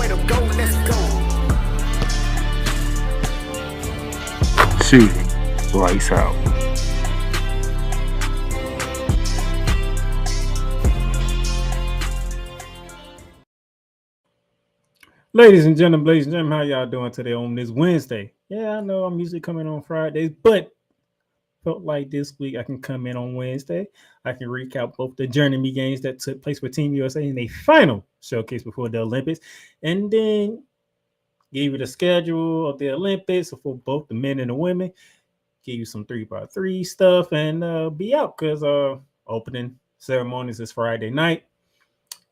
to go, let's go. Shooting lights out. Ladies and gentlemen, how y'all doing today on this Wednesday? Yeah, I know I'm usually coming on Fridays, but felt like this week I can come in on Wednesday. I can recap both the journeyman games that took place for Team USA in a final showcase before the Olympics, and then give you the schedule of the Olympics for both the men and the women. Give you some 3x3 stuff and be out because opening ceremonies is Friday night,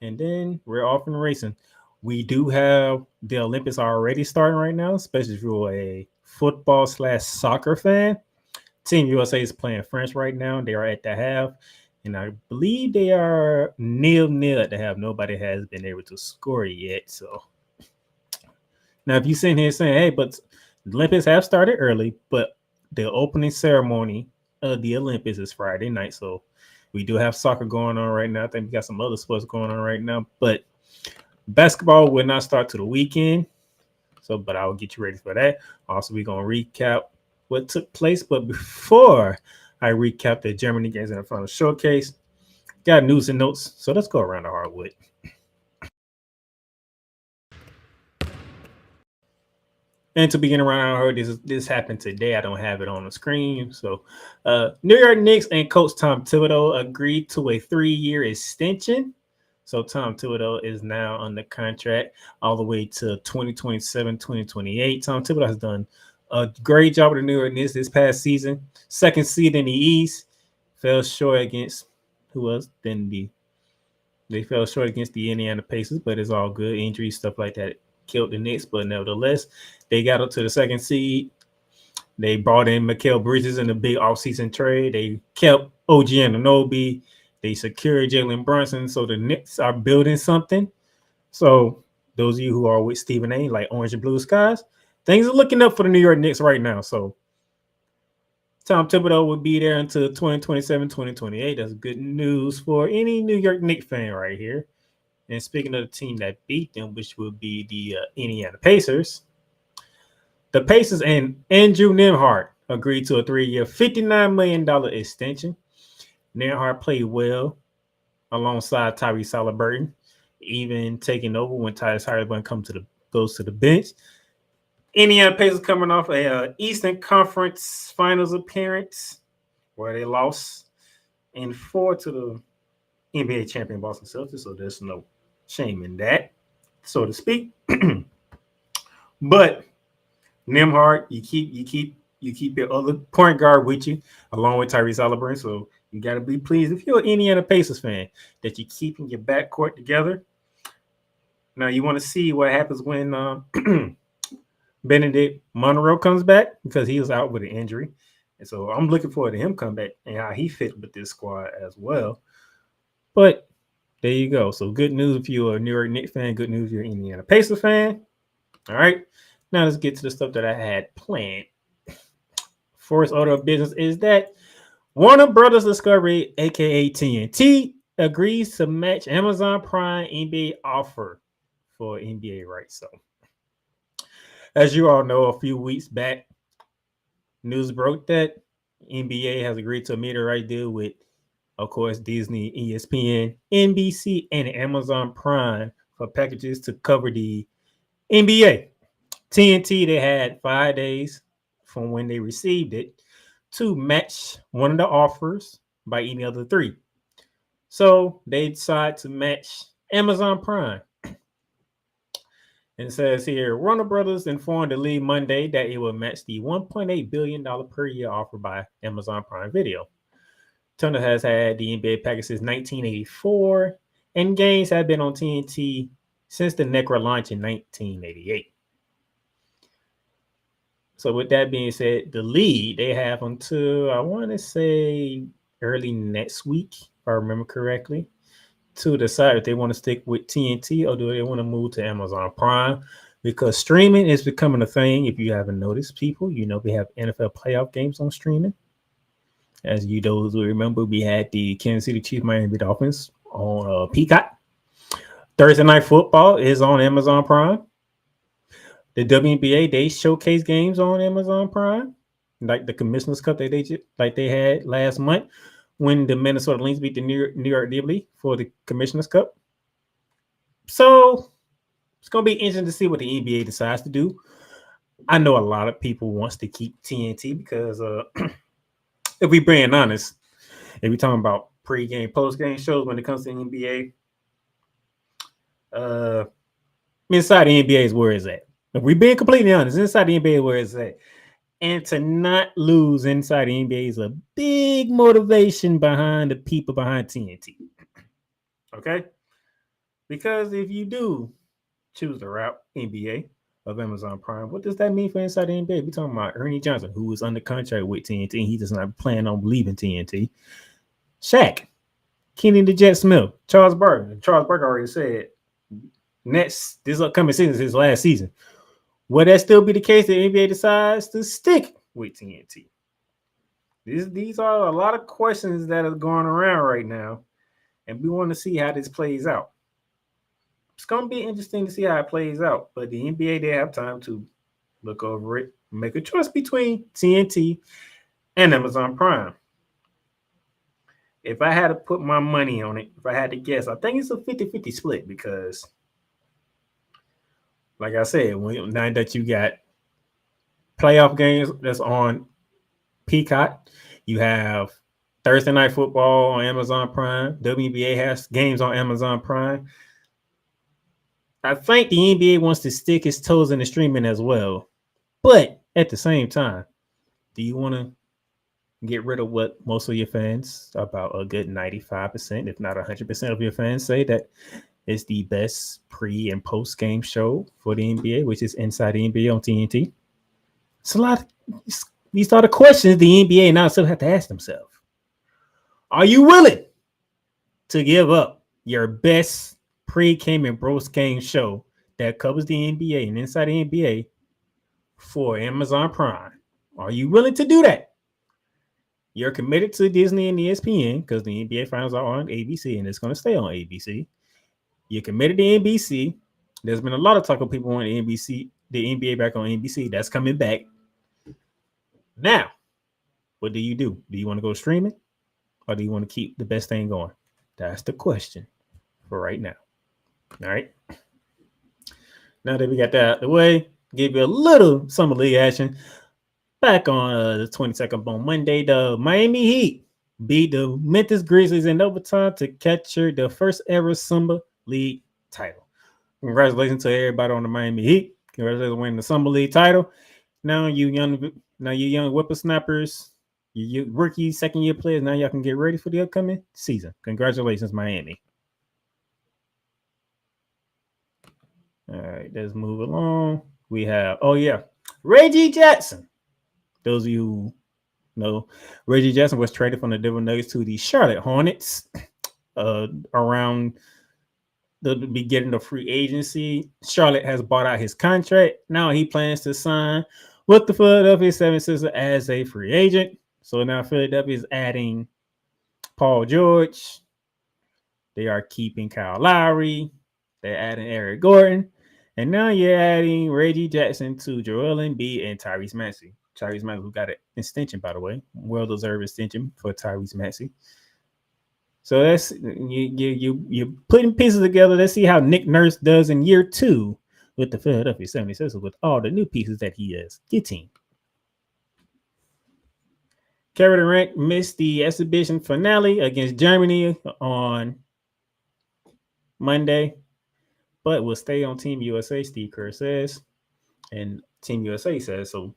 and then we're off and racing. We do have the Olympics already starting right now, especially if you're a football/soccer fan. Team USA is playing France right now. They are at the half, and I believe they are 0-0 at the half. Nobody has been able to score yet. So now, if you're sitting here saying, "Hey, but the Olympics have started early," but the opening ceremony of the Olympics is Friday night, so we do have soccer going on right now. I think we got some other sports going on right now, but basketball will not start to the weekend. So, but I'll get you ready for that. Also, we're gonna recap what took place. But before I recap the Germany games in the final showcase, got news and notes. So let's go around the hardwood. And to begin around, I heard this happened today. I don't have it on the screen. So, New York Knicks and coach Tom Thibodeau agreed to a 3-year extension. So Tom Thibodeau is now under contract all the way to 2027, 2028. Tom Thibodeau has done a great job with the New York Knicks this past season. Second seed in the East. Fell short against they fell short against the Indiana Pacers, but it's all good. Injuries, stuff like that killed the Knicks, but nevertheless, they got up to the second seed. They brought in Mikal Bridges in a big offseason trade. They kept OG Anunoby. They secured Jalen Brunson. So the Knicks are building something. So those of you who are with Stephen A, like Orange and Blue Skies, things are looking up for the New York Knicks right now. So Tom Thibodeau will be there until 2027, 2028. That's good news for any New York Knicks fan right here. And speaking of the team that beat them, which will be the Indiana Pacers, the Pacers and Andrew Nembhard agreed to a 3-year, $59 million extension. Nembhard played well alongside Tyrese Haliburton, even taking over when Tyrese Haliburton goes to the bench. Indiana Pacers coming off a Eastern Conference Finals appearance where they lost in 4 to the NBA champion Boston Celtics, so there's no shame in that, so to speak. But Nembhard, you keep your other point guard with you, along with Tyrese Haliburton. So you got to be pleased if you're an Indiana Pacers fan that you're keeping your backcourt together. Now you want to see what happens when Benedict Monroe comes back, because he was out with an injury, and so I'm looking forward to him come back and how he fit with this squad as well. But there you go. So good news if you're a New York Knicks fan. Good news if you're an Indiana Pacers fan. All right. Now let's get to the stuff that I had planned. First order of business is that Warner Brothers Discovery, a.k.a. TNT, agrees to match Amazon Prime NBA offer for NBA rights. So as you all know, a few weeks back, news broke that NBA has agreed to a media-right deal with, of course, Disney, ESPN, NBC, and Amazon Prime for packages to cover the NBA. TNT, they had 5 days from when they received it to match one of the offers by any of the 3. So they decided to match Amazon Prime. And it says here, Warner Brothers informed the league Monday that it will match the $1.8 billion per year offer by Amazon Prime Video. Turner has had the NBA package since 1984, and games have been on TNT since the network launch in 1988. So with that being said, the league, they have until, I want to say, early next week, if I remember correctly, to decide if they want to stick with TNT or do they want to move to Amazon Prime, because streaming is becoming a thing. If you haven't noticed, people, we have NFL playoff games on streaming. As you those who remember, we had the Kansas City Chiefs Miami Dolphins on Peacock. Thursday Night Football is on Amazon Prime. The WNBA, they showcase games on Amazon Prime, like the Commissioner's Cup that they had last month when the Minnesota Lynx beat the New York Liberty for the Commissioner's Cup. So it's gonna be interesting to see what the NBA decides to do. I know a lot of people wants to keep TNT because if we being honest, if we talking about pre-game, post-game shows when it comes to the NBA, inside the NBA is where it's at. If we being completely honest, inside the NBA is where it's at. And to not lose inside the NBA is a big motivation behind the people behind TNT. Okay? Because if you do choose the route NBA of Amazon Prime, what does that mean for inside the NBA? We're talking about Ernie Johnson, who is under contract with TNT. He does not plan on leaving TNT. Shaq, Kenny the Jet Smith, Charles Barkley. Charles Barkley already said this upcoming season is his last season. Will that still be the case if the NBA decides to stick with TNT? These are a lot of questions that are going around right now, and we want to see how this plays out. It's going to be interesting to see how it plays out, but the NBA, they have time to look over it, make a choice between TNT and Amazon Prime. If I had to put my money on it, if I had to guess, I think it's a 50-50 split because, like I said, now that you got playoff games that's on Peacock, you have Thursday Night Football on Amazon Prime. WNBA has games on Amazon Prime. I think the NBA wants to stick its toes in the streaming as well. But at the same time, do you want to get rid of what most of your fans, about a good 95%, if not 100% of your fans, say that is the best pre and post game show for the NBA, which is Inside the NBA on TNT? It's a lot. These are the questions the NBA now still have to ask themselves. Are you willing to give up your best pre-game and post-game show that covers the NBA and Inside the NBA for Amazon Prime? Are you willing to do that? You're committed to Disney and ESPN because the NBA finals are on ABC and it's going to stay on ABC. You're committed to NBC. There's been a lot of talk of people wanting the NBA back on NBC. That's coming back. Now, what do? Do you want to go streaming or do you want to keep the best thing going? That's the question for right now. All right. Now that we got that out of the way, give you a little summer league action. Back on the 22nd on Monday, the Miami Heat beat the Memphis Grizzlies in overtime to capture the first ever Summer League title. Congratulations to everybody on the Miami Heat. Congratulations on winning the Summer League title. Now you young whippersnappers, you rookie second year players, now y'all can get ready for the upcoming season. Congratulations, Miami. All right, let's move along. We have, Reggie Jackson. Those of you who know, Reggie Jackson was traded from the Denver Nuggets to the Charlotte Hornets around the beginning of free agency. Charlotte has bought out his contract. Now he plans to sign with the Philadelphia 76ers as a free agent. So now Philadelphia is adding Paul George. They are keeping Kyle Lowry. They're adding Eric Gordon. And now you're adding Reggie Jackson to Joel Embiid and Tyrese Maxey. Tyrese Maxey, who got an extension, by the way. Well-deserved extension for Tyrese Maxey. So that's you're putting pieces together. Let's see how Nick Nurse does in year 2 with the Philadelphia 76ers with all the new pieces that he is getting. Kevin Durant missed the exhibition finale against Germany on Monday, but will stay on Team USA, Steve Kerr says. And Team USA says so.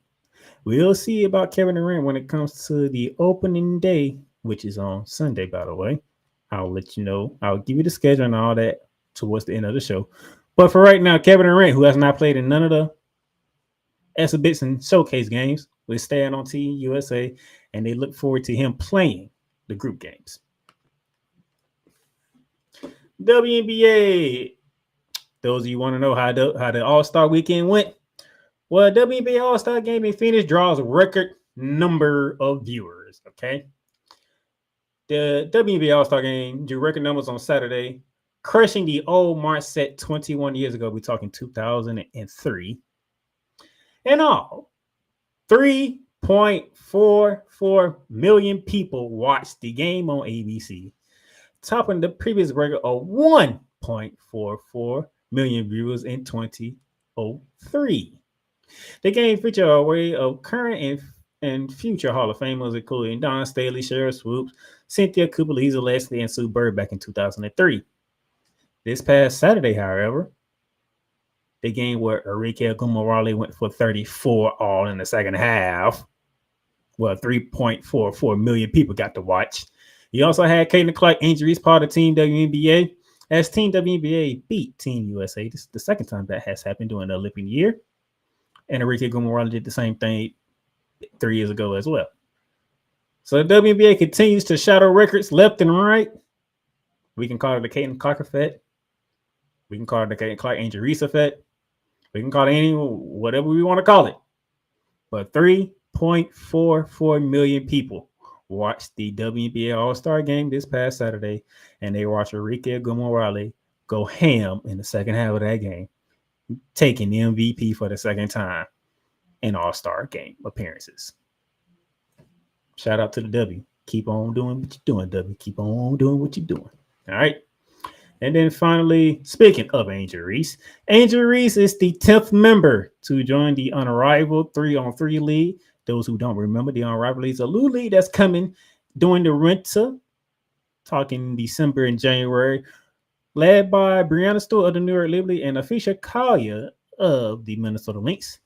We'll see about Kevin Durant when it comes to the opening day, which is on Sunday, by the way. I'll let you know. I'll give you the schedule and all that towards the end of the show. But for right now, Kevin Durant, who has not played in none of the exhibition showcase games, will stay on Team USA, and they look forward to him playing the group games. WNBA. Those of you want to know how the All-Star weekend went? Well, WNBA All-Star Game in Phoenix draws a record number of viewers, okay? The WNBA All-Star Game drew record numbers on Saturday crushing the old mark set 21 years ago. We're talking 2003. In all, 3.44 million people watched the game on ABC, topping the previous record of 1.44 million viewers in 2003. The game featured a array of current and future Hall of Famers, including Don Staley, Cheryl Swoops, Cynthia Cooper, Lisa Leslie, and Sue Bird back in 2003. This past Saturday, however, the game where Enrique Gumorale went for 34 all in the second half. Well, 3.44 million people got to watch. You also had Caitlin Clark injuries, part of Team WNBA, as Team WNBA beat Team USA. This is the second time that has happened during the Olympic year. And Enrique Gumorale did the same thing 3 years ago as well. So the WNBA continues to shatter records left and right. We can call it the Caitlin Clark effect. We can call it the Caitlin Clark injuries effect. We can call it whatever we want to call it. But 3.44 million people watched the WNBA All-Star game this past Saturday, and they watched Enrique Gumorale go ham in the second half of that game, taking the MVP for the second time in All-Star game appearances. Shout out to the W. Keep on doing what you're doing, W. Keep on doing what you're doing. All right. And then finally, speaking of Angel Reese is the 10th member to join the Unrivaled 3-on-3 League. Those who don't remember, the Unrivaled League is a new league that's coming during the winter, talking December and January, led by Brianna Stewart of the New York Liberty and Afisha Collier of the Minnesota Lynx.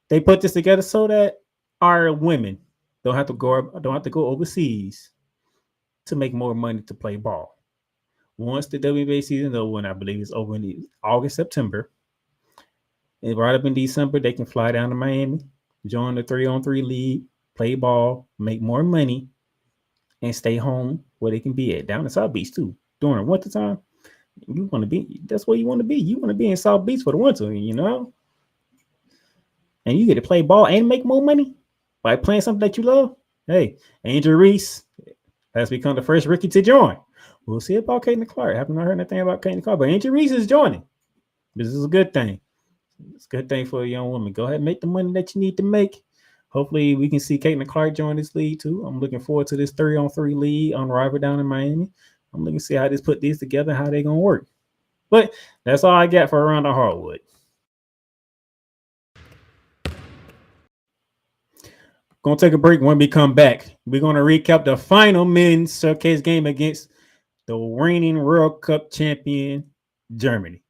They put this together so that our women don't have to go overseas to make more money to play ball. Once the WNBA season is over, and I believe it's over in August, September, and right up in December, they can fly down to Miami, join the 3-on-3 league, play ball, make more money, and stay home where they can be at. Down in South Beach, too. During winter time, that's where you want to be. You want to be in South Beach for the winter, you know? And you get to play ball and make more money by playing something that you love. Hey, Angel Reese has become the first rookie to join. We'll see about Caitlin Clark. I haven't heard anything about Caitlin Clark, but Angel Reese is joining. This is a good thing. It's a good thing for a young woman. Go ahead and make the money that you need to make. Hopefully, we can see Caitlin Clark join this league, too. I'm looking forward to this 3-on-3 league on Rival down in Miami. I'm looking to see how put these together, how they're going to work. But that's all I got for Around the Hardwood. Going to take a break. When we come back, we're going to recap the final men's showcase game against the reigning World Cup champion, Germany.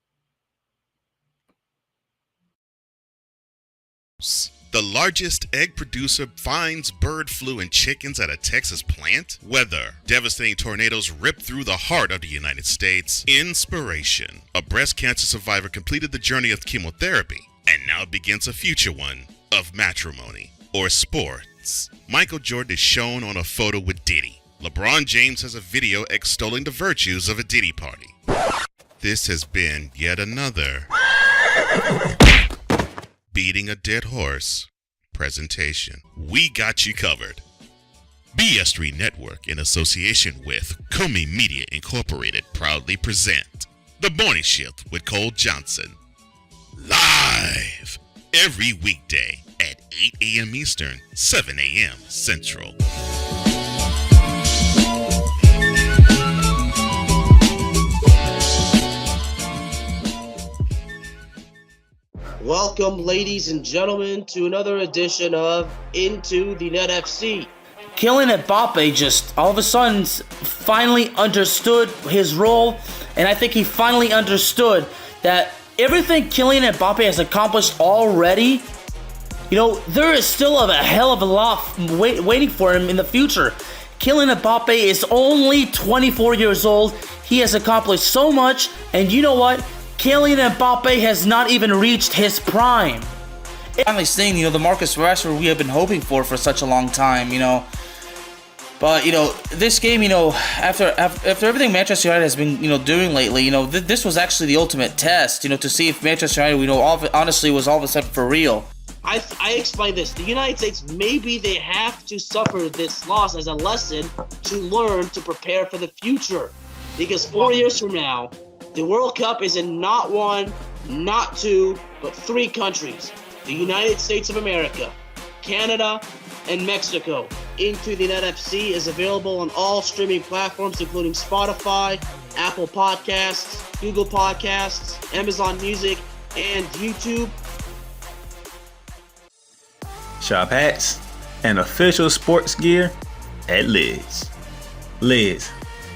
The largest egg producer finds bird flu in chickens at a Texas plant. Weather. Devastating tornadoes rip through the heart of the United States. Inspiration. A breast cancer survivor completed the journey of chemotherapy, and now begins a future one of matrimony or sports. Michael Jordan is shown on a photo with Diddy. LeBron James has a video extolling the virtues of a Diddy party. This has been yet another Beating a Dead Horse presentation. We got you covered. BS3 Network, in association with Comey Media Incorporated, proudly present The Morning Shift with Cole Johnson. Live every weekday at 8 a.m. Eastern, 7 a.m. Central. Welcome, ladies and gentlemen, to another edition of Into the Net FC. Kylian Mbappe just all of a sudden finally understood his role, and I think he finally understood that everything Kylian Mbappe has accomplished already, there is still a hell of a lot waiting for him in the future. Kylian Mbappe is only 24 years old. He has accomplished so much, and you know what? Kylian Mbappe has not even reached his prime. Finally seeing, the Marcus Rashford we have been hoping for such a long time, But, this game, after everything Manchester United has been, doing lately, this was actually the ultimate test, to see if Manchester United, honestly was all of a sudden for real. I explain this. The United States, maybe they have to suffer this loss as a lesson to learn to prepare for the future. Because 4 years from now, the World Cup is in not one, not two, but 3 countries. The United States of America, Canada, and Mexico. Into the Net FC is available on all streaming platforms, including Spotify, Apple Podcasts, Google Podcasts, Amazon Music, and YouTube. Shop hats and official sports gear at Lids. Lids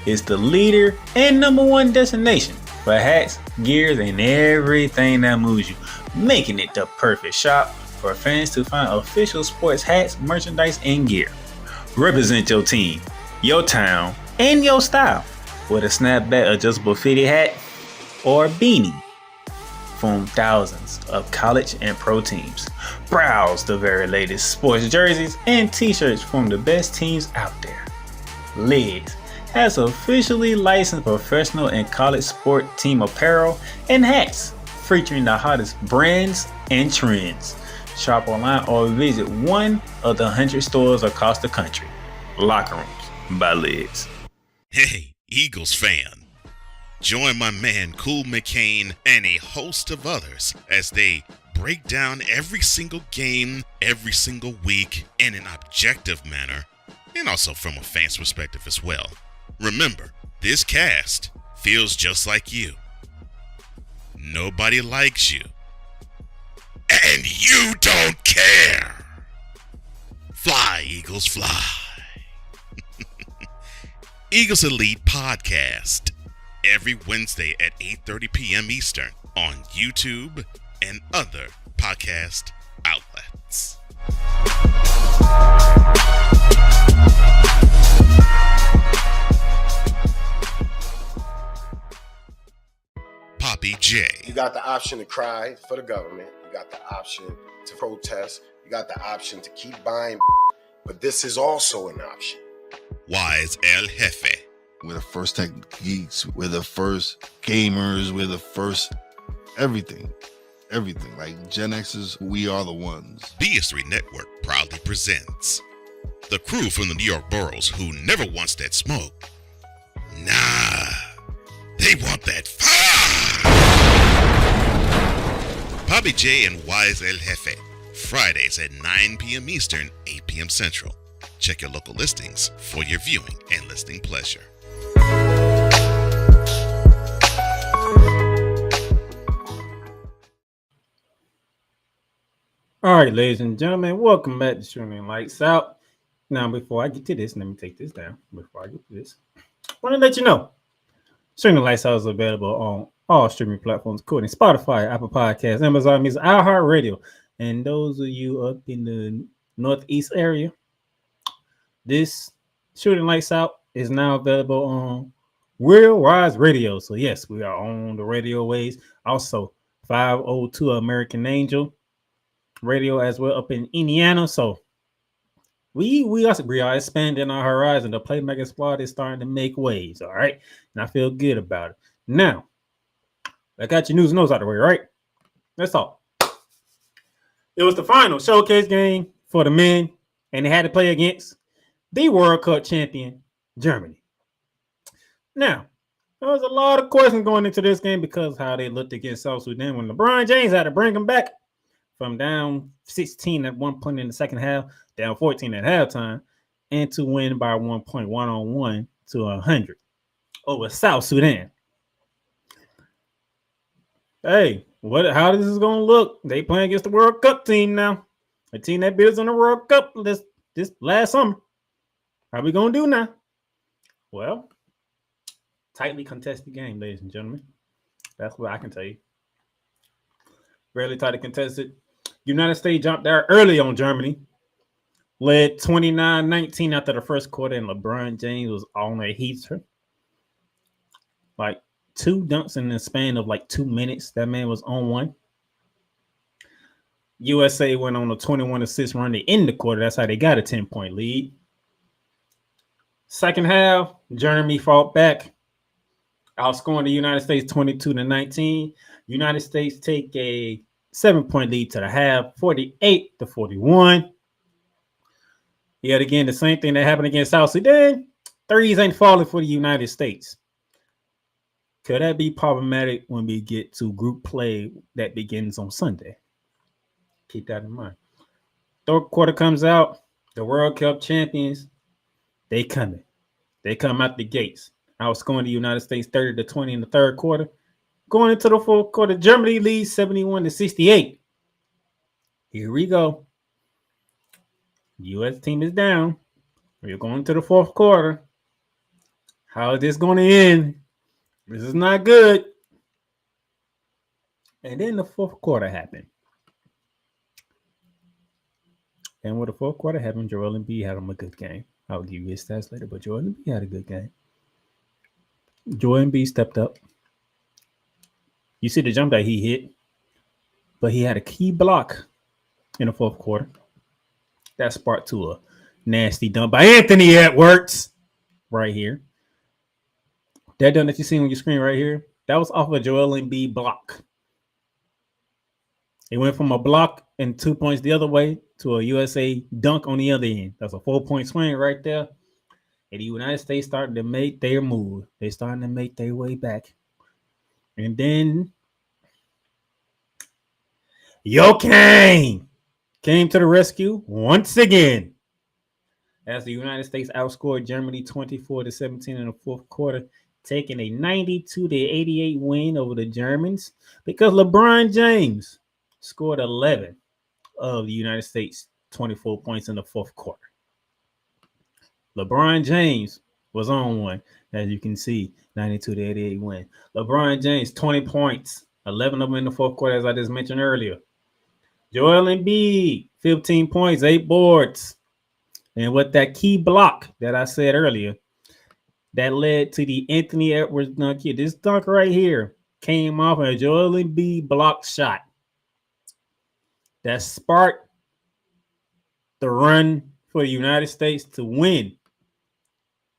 is the leader and #1 destination for hats, gears, and everything that moves you, making it the perfect shop for fans to find official sports hats, merchandise, and gear. Represent your team, your town, and your style with a snapback adjustable fitted hat or beanie from thousands of college and pro teams. Browse the very latest sports jerseys and t-shirts from the best teams out there. Lids has officially licensed professional and college sport team apparel and hats featuring the hottest brands and trends. Shop online or visit one of the 100 stores across the country. Locker Rooms by Lids. Hey, Eagles fan. Join my man Cool McCain and a host of others as they break down every single game, every single week in an objective manner, and also from a fan's perspective as well. Remember, this cast feels just like you. Nobody likes you. And you don't care. Fly, Eagles, fly. Eagles Elite Podcast. Every Wednesday at 8:30 p.m. Eastern on YouTube and other podcast outlets. Poppy J. You got the option to cry for the government. You got the option to protest. You got the option to keep buying, but this is also an option. Wise El Jefe. We're the first tech geeks. We're the first gamers. We're the first everything. Like Gen X's, we are the ones. BS3 Network proudly presents the crew from the New York boroughs who never wants that smoke. Nah, they want that fire. Poppy J and Wise El Jefe, Fridays at 9 p.m. Eastern, 8 p.m. Central. Check your local listings for your viewing and listening pleasure. All right, ladies and gentlemen, welcome back to Streaming Lights Out. Now, before I get to this, let me take this down. Before I get to this, I want to let you know Streaming Lights Out is available on all streaming platforms, including Spotify, Apple Podcasts, Amazon Music, iHeartRadio. And those of you up in the Northeast area, this Shooting Lights Out is now available on Real Rise Radio. So, yes, we are on the radio waves. Also, 502 American Angel Radio as well up in Indiana. So we are expanding our horizon. The Playmaker Squad is starting to make waves. All right. And I feel good about it. Now, I got your news and notes out of the way, right? That's all. It was the final showcase game for the men, and they had to play against the World Cup champion, Germany. Now, there was a lot of questions going into this game because of how they looked against South Sudan when LeBron James had to bring them back from down 16 at one point in the second half, down 14 at halftime, and to win by 1 point, 1-on-1 to 100 over South Sudan. Hey, how this is going to look? They playing against the World Cup team now. A team that beat us in the World Cup this last summer. How we going to do now? Well, tightly contested game, ladies and gentlemen. That's what I can tell you. Really tightly contested. United States jumped out early on Germany, led 29-19 after the first quarter, and LeBron James was on a heater. Like 2 dunks in the span of like 2 minutes. That man was on one. USA went on a 21-assist run to end the quarter. That's how they got a 10-point lead. Second half, Germany fought back, outscoring the United States 22-19. United States take a 7-point lead to the half, 48-41. Yet again, the same thing that happened against South Sudan. Threes ain't falling for the United States. Could that be problematic when we get to group play that begins on Sunday? Keep that in mind. Third quarter comes out, the World Cup champions, they coming. They come out the gates. Outscoring the United States 30-20 in the third quarter. Going into the fourth quarter, Germany leads 71-68. Here we go. The U.S. team is down. We're going to the fourth quarter. How is this going to end? This is not good. And then the fourth quarter happened. And when the fourth quarter happened, Joel Embiid had him a good game. I'll give you his stats later, but Joel Embiid had a good game. Joel Embiid stepped up. You see the jump that he hit, but he had a key block in the fourth quarter. That sparked to a nasty dunk by Anthony Edwards right here. That dunk that you see on your screen right here, that was off a Joel Embiid block. It went from a block and 2 points the other way to a USA dunk on the other end. That's a 4-point swing right there. And the United States started to make their move. They starting to make their way back. And then Jokic came to the rescue once again. As the United States outscored Germany 24-17 in the fourth quarter, taking a 92-88 win over the Germans because LeBron James scored 11 of the United States 24 points in the fourth quarter. LeBron James was on one, as you can see, 92-88 win. LeBron James, 20 points, 11 of them in the fourth quarter, as I just mentioned earlier. Joel Embiid, 15 points, 8 boards. And with that key block that I said earlier, that led to the Anthony Edwards dunk here. This dunk right here came off a Joel Embiid block shot that sparked the run for the United States to win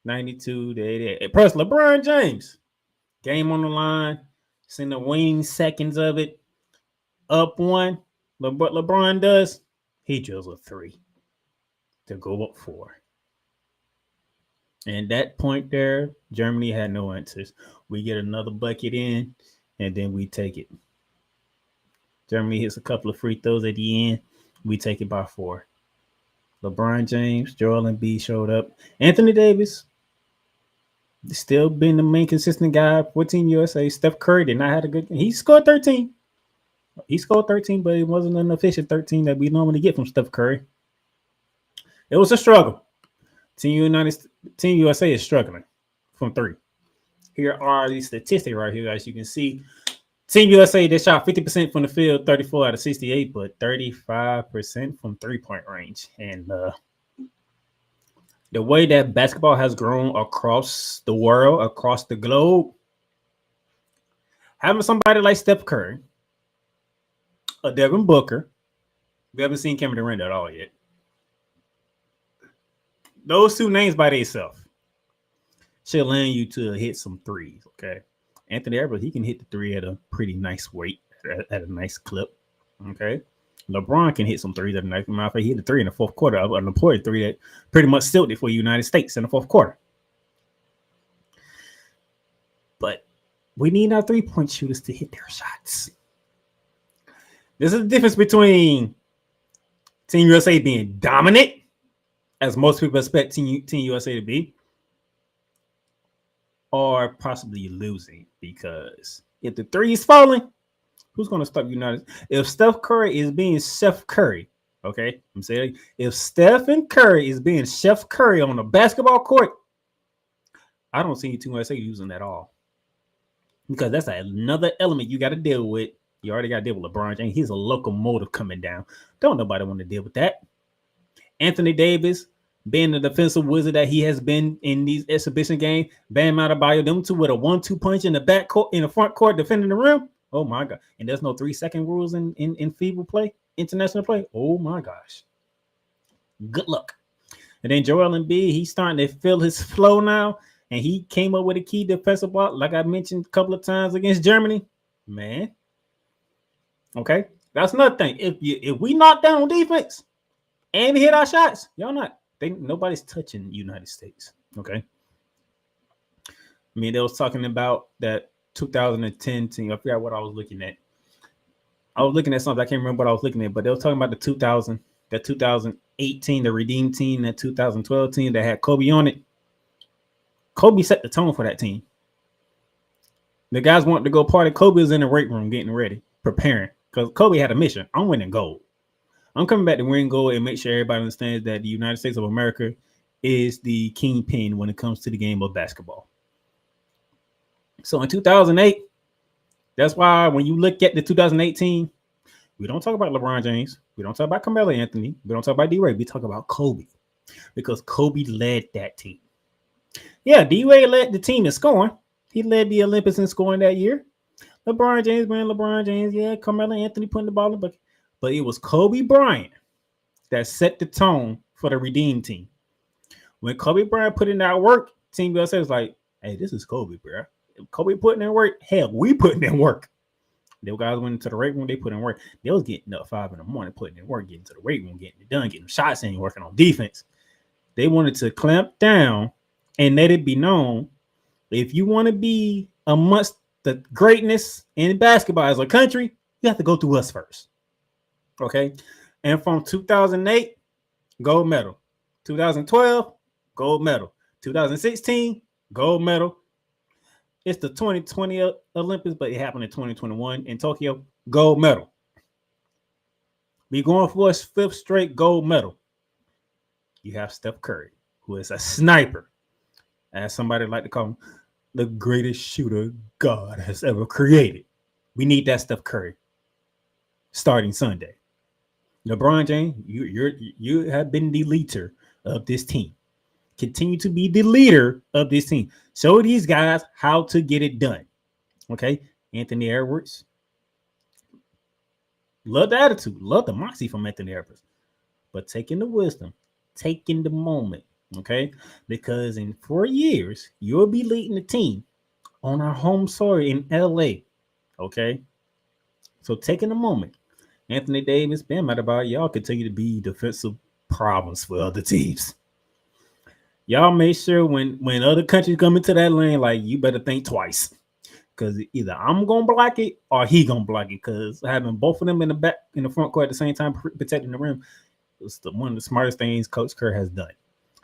92-88. Plus, LeBron James, game on the line, it's in the waning seconds of it, up one. What LeBron does, he drills a 3 to go up 4. And that point there, Germany had no answers. We get another bucket in, and then we take it. Germany hits a couple of free throws at the end. We take it by 4. LeBron James, Joel Embiid showed up. Anthony Davis, still been the main consistent guy for Team USA. Steph Curry did not have a good game. He scored 13. He scored 13, but it wasn't an efficient 13 that we normally get from Steph Curry. It was a struggle. Team USA is struggling from 3. Here are these statistics right here, as you can see. Team USA, they shot 50% from the field, 34 out of 68, but 35% from 3-point range. And the way that basketball has grown across the world, across the globe, having somebody like Steph Curry, a Devin Booker, we haven't seen Kevin Durant at all yet. Those 2 names by themselves should land you to hit some threes, okay? Anthony Edwards, he can hit the 3 at a pretty nice weight, at a nice clip, okay? LeBron can hit some threes at a nice amount. He hit the 3 in the fourth quarter, an important 3 that pretty much sealed it for the United States in the fourth quarter. But we need our 3-point shooters to hit their shots. This is the difference between Team USA being dominant, as most people expect Team USA to be, or possibly losing, because if the 3 is falling, who's going to stop United? If Steph Curry is being Chef Curry, okay? I'm saying if Stephen Curry is being Chef Curry on the basketball court, I don't see Team USA using that at all, because that's another element you got to deal with. You already got to deal with LeBron James. He's a locomotive coming down. Don't nobody want to deal with that. Anthony Davis, being the defensive wizard that he has been in these exhibition games, Bam Adebayo, them 2 with a 1-2 punch in the back court, in the front court, defending the rim. Oh my God! And there's no 3-second rules in FIBA play, international play. Oh my gosh! Good luck. And then Joel Embiid, he's starting to feel his flow now, and he came up with a key defensive block, like I mentioned a couple of times against Germany. Man, okay, that's another thing. If we knock down on defense and hit our shots, nobody's touching the United States. Okay. I mean, they was talking about that 2010 team. I forgot what I was looking at. I was looking at something. I can't remember what I was looking at, but they were talking about the 2018, the Redeem team, that 2012 team that had Kobe on it. Kobe set the tone for that team. The guys wanted to go party. Kobe was in the weight room getting ready, preparing, because Kobe had a mission. I'm winning gold. I'm coming back to win gold and make sure everybody understands that the United States of America is the kingpin when it comes to the game of basketball. So in 2008, that's why when you look at the 2018, we don't talk about LeBron James. We don't talk about Carmelo Anthony. We don't talk about D-Wade. We talk about Kobe, because Kobe led that team. Yeah, D-Wade led the team in scoring. He led the Olympics in scoring that year. LeBron James being LeBron James. Yeah, Carmelo Anthony putting the ball in the bucket. But it was Kobe Bryant that set the tone for the Redeem team. When Kobe Bryant put in that work, Team USA was like, hey, this is Kobe, bro. If Kobe putting in work, hell, we putting in work. The guys went into the weight room, they put in work. They was getting up 5 a.m, putting in work, getting to the weight room, getting it done, getting shots in, working on defense. They wanted to clamp down and let it be known, if you want to be amongst the greatness in basketball as a country, you have to go through us first. Okay. And from 2008, gold medal. 2012, gold medal. 2016, gold medal. It's the 2020 Olympics, but it happened in 2021 in Tokyo. Gold medal. We going for a 5th straight gold medal. You have Steph Curry, who is a sniper, as somebody like to call him, the greatest shooter God has ever created. We need that Steph Curry starting Sunday. LeBron James, you have been the leader of this team. Continue to be the leader of this team. Show these guys how to get it done. Okay? Anthony Edwards. Love the attitude. Love the moxie from Anthony Edwards. But taking the wisdom. Taking the moment. Okay? Because in 4 years, you'll be leading the team on our home soil in LA. Okay? So taking a moment. Anthony Davis, Bam Adebayo, y'all continue to be defensive problems for other teams. Y'all make sure when other countries come into that lane, like, you better think twice. Because either I'm going to block it or he going to block it. Because having both of them in the back, in the front court at the same time, protecting the rim, was one of the smartest things Coach Kerr has done.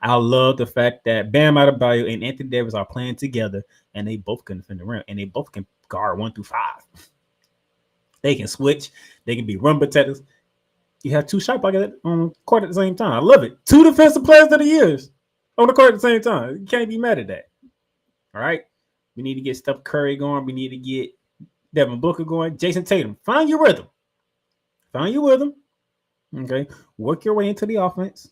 I love the fact that Bam Adebayo and Anthony Davis are playing together, and they both can defend the rim, and they both can guard 1 through 5. They can switch. They can be rim protectors. You have 2 shot blockers on the court at the same time. I love it. 2 defensive players of the years on the court at the same time. You can't be mad at that. All right. We need to get Steph Curry going. We need to get Devin Booker going. Jason Tatum, find your rhythm. Find your rhythm. Okay. Work your way into the offense.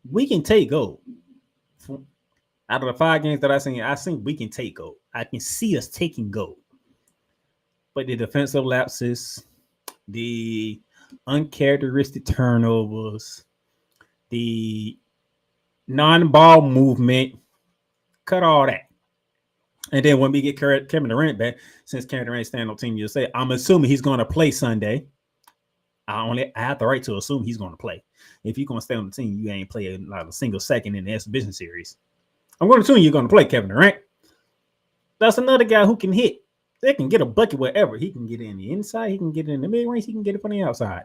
We can take gold. Out of the 5 games that I think we can take gold. I can see us taking gold. But the defensive lapses, the uncharacteristic turnovers, the non-ball movement, cut all that. And then when we get Kevin Durant back, since Kevin Durant standing on Team USA, I'm assuming he's going to play Sunday. I have the right to assume he's going to play. If you're going to stay on the team, you ain't playing like a single second in the exhibition series. I'm going to assume you're going to play Kevin Durant. That's another guy who can hit. They can get a bucket wherever. He can get it in the inside. He can get it in the mid-range. He can get it from the outside.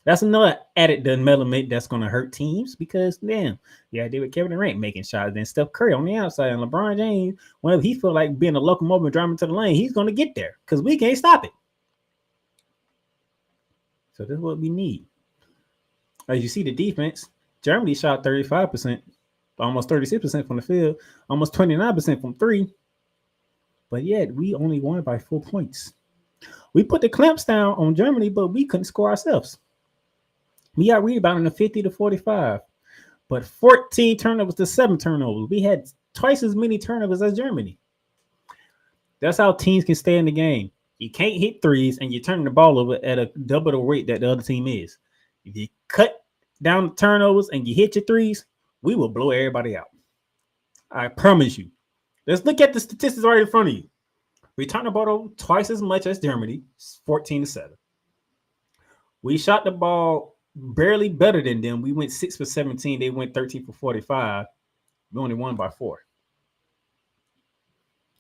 That's another added element that's going to hurt teams because, damn, yeah, they with Kevin Durant making shots. Then Steph Curry on the outside and LeBron James, whenever he feel like being a locomotive and driving to the lane, he's going to get there because we can't stop it. So this is what we need. As you see the defense, Germany shot 35%, almost 36% from the field, almost 29% from 3. But yet, we only won by 4 points. We put the clamps down on Germany, but we couldn't score ourselves. We got rebounding to 50-45, but 14 turnovers to 7 turnovers. We had twice as many turnovers as Germany. That's how teams can stay in the game. You can't hit threes, and you're turning the ball over at a double the rate that the other team is. If you cut down the turnovers and you hit your threes, we will blow everybody out. I promise you. Let's look at the statistics right in front of you. We turned the ball over twice as much as Germany, 14-7. We shot the ball barely better than them. We went 6 for 17. They went 13 for 45. We only won by 4.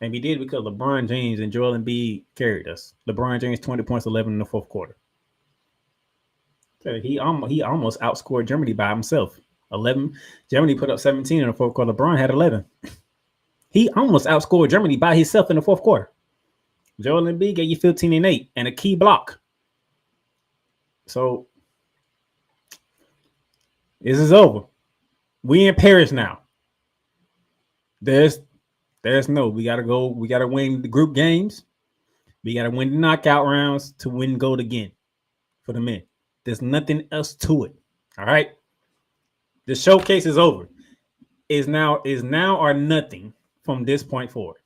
And we did because LeBron James and Joel Embiid carried us. LeBron James 20 points, 11 in the fourth quarter. So he almost outscored Germany by himself. 11. Germany put up 17 in the fourth quarter. LeBron had 11. He almost outscored Germany by himself in the fourth quarter. Joel Embiid gave you 15 and 8 and a key block. So this is over. We in Paris now. There's no. We gotta go. We gotta win the group games. We gotta win the knockout rounds to win gold again for the men. There's nothing else to it. All right. The showcase is over. Is now or nothing from this point forward.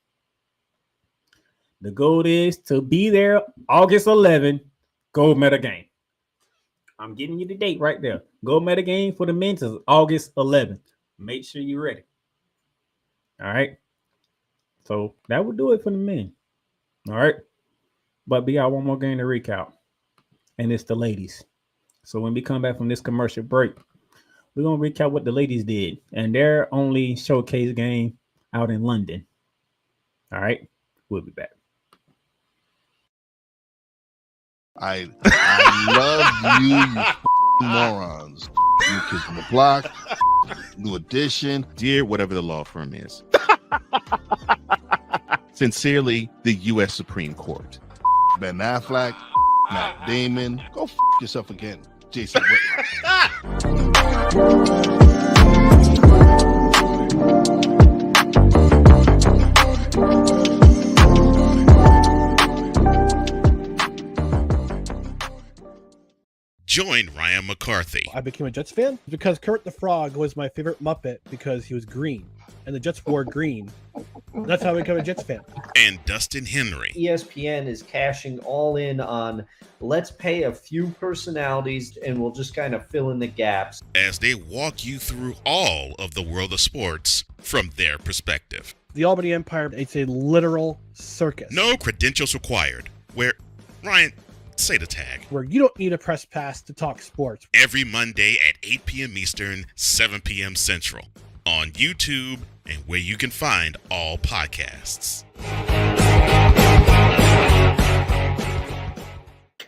The goal is to be there August 11, gold medal game. I'm giving you the date right there. Gold medal game for the men is August 11th. Make sure you're ready. All right. So that would do it for the men. All right. But we got one more game to recap. And it's the ladies. So when we come back from this commercial break, we're going to recap what the ladies did. And their only showcase game out in London. All right. We'll be back. I love you morons. New Kids on the Block, New Edition. Dear whatever the law firm is. Sincerely, the U.S. Supreme Court. Ben Affleck, Matt Damon. Go yourself again, Jason Whitlock. Join Ryan McCarthy. I became a Jets fan because Kurt the Frog was my favorite Muppet because he was green, and the Jets wore green. That's how I became a Jets fan. And Dustin Henry. ESPN is cashing all in on let's pay a few personalities and we'll just kind of fill in the gaps. As they walk you through all of the world of sports from their perspective. The Albany Empire, it's a literal circus. No credentials required. Where, Ryan, say the tag. Where you don't need a press pass to talk sports. Every Monday at 8 p.m. Eastern, 7 p.m. Central. On YouTube and where you can find all podcasts.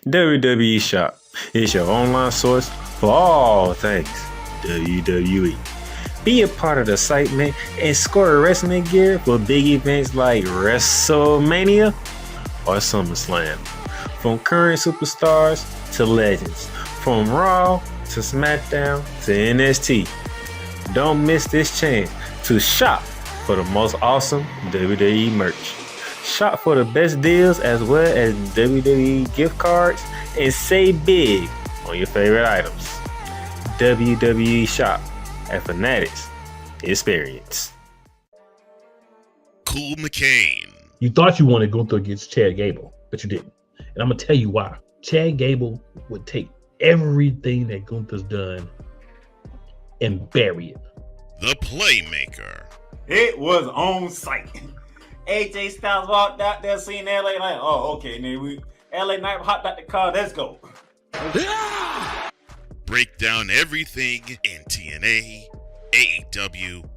WWE Shop is your online source for all things WWE. Be a part of the excitement and score wrestling gear for big events like WrestleMania or SummerSlam. From current superstars to legends, from Raw to SmackDown to NXT. Don't miss this chance to shop for the most awesome WWE merch. Shop for the best deals as well as WWE gift cards and save big on your favorite items. WWE Shop at Fanatics Experience. Cool McCain. You thought you wanted Gunther against Chad Gable, but you didn't. And I'm going to tell you why. Chad Gable would take everything that Gunther's done and bury it. The Playmaker. It was on site. AJ Styles walked out there, seen LA Knight. Oh, okay, nigga. LA Knight hopped out the car. Let's go. Break down everything in TNA, AEW,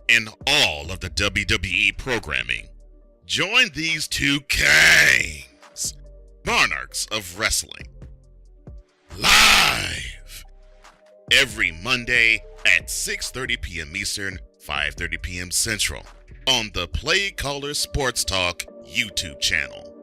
and all of the WWE programming. Join these two kings, monarchs of wrestling, live every Monday at 6:30 p.m. Eastern, 5:30 p.m. Central on the Play Caller Sports Talk YouTube channel.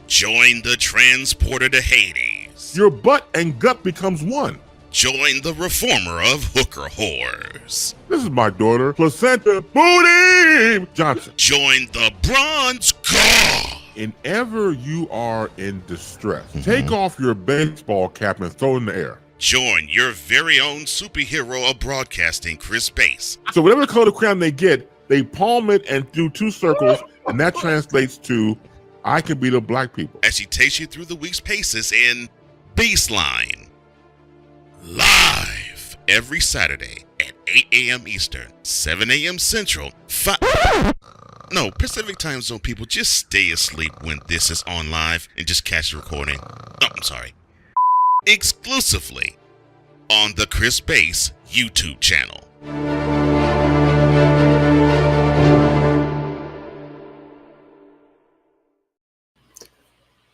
Join the transporter to Hades. Your butt and gut becomes one. Join the reformer of hooker whores. This is my daughter, Placenta Booty Johnson. Join the bronze god. Whenever you are in distress, take off your baseball cap and throw it in the air. Join your very own superhero of broadcasting, Chris Bass. So whatever color crown they get, they palm it and do two circles, and that translates to, I can be the black people. As she takes you through the week's paces in Baseline. Live every Saturday at 8 a.m. Eastern, 7 a.m. Central, Pacific Time Zone people, just stay asleep when this is on live and just catch the recording. Oh, I'm sorry. Exclusively on the Chris Bass YouTube channel.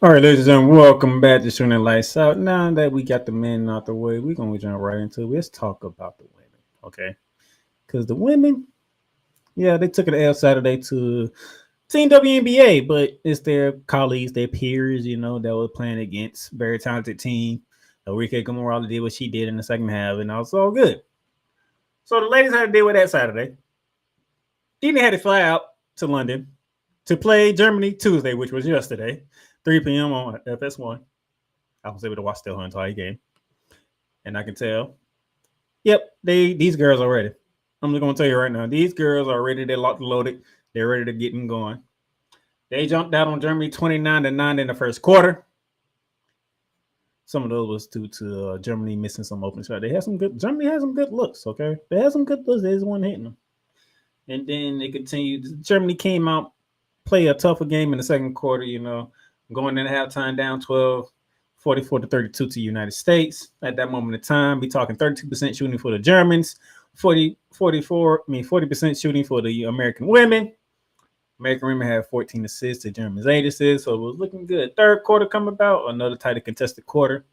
All right, ladies and gentlemen, welcome back to Shooting the Lights Out. Now that we got the men out the way, we're going to jump right into it. Let's talk about the women, okay? Because the women, yeah, they took an L Saturday to Team WNBA, but it's their colleagues, their peers, you know, that were playing against very talented team. Enrique Gamorala did what she did in the second half, and that was all good. So the ladies had to deal with that Saturday. Then they had to fly out to London to play Germany Tuesday, which was yesterday. 3 p.m. on FS1. I was able to watch the whole entire game. And I can tell, yep, these girls are ready. I'm just going to tell you right now, these girls are ready. They're locked and loaded. They're ready to get them going. They jumped out on Germany 29-9 in the first quarter. Some of those was due to Germany missing some open shots. Germany had some good looks, okay? They had some good looks. They just weren't hitting them. And then they continued. Germany came out, play a tougher game in the second quarter, you know, going into halftime down 12, 44-32 to the United States. At that moment in time, we're talking 32% shooting for the Germans, 40% shooting for the American women. American women had 14 assists, the Germans 8 assists, so it was looking good. Third quarter come about, another tightly contested quarter,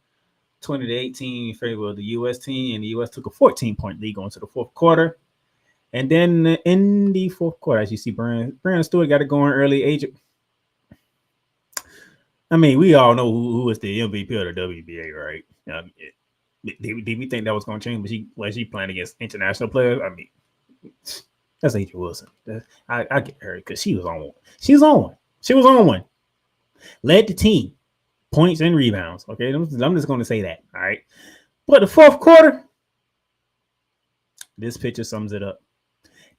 20-18 in favor of the U.S. team, and the U.S. took a 14-point lead going to the fourth quarter. And then in the fourth quarter, as you see, Brandon Stewart got it going early. I mean, we all know who is the MVP of the WBA, right? Did we think that was going to change? Was she playing against international players? I mean, that's A'ja Wilson. I get her because she was on one. She was on one. Led the team, points and rebounds. Okay, I'm just going to say that. All right, but the fourth quarter, this picture sums it up.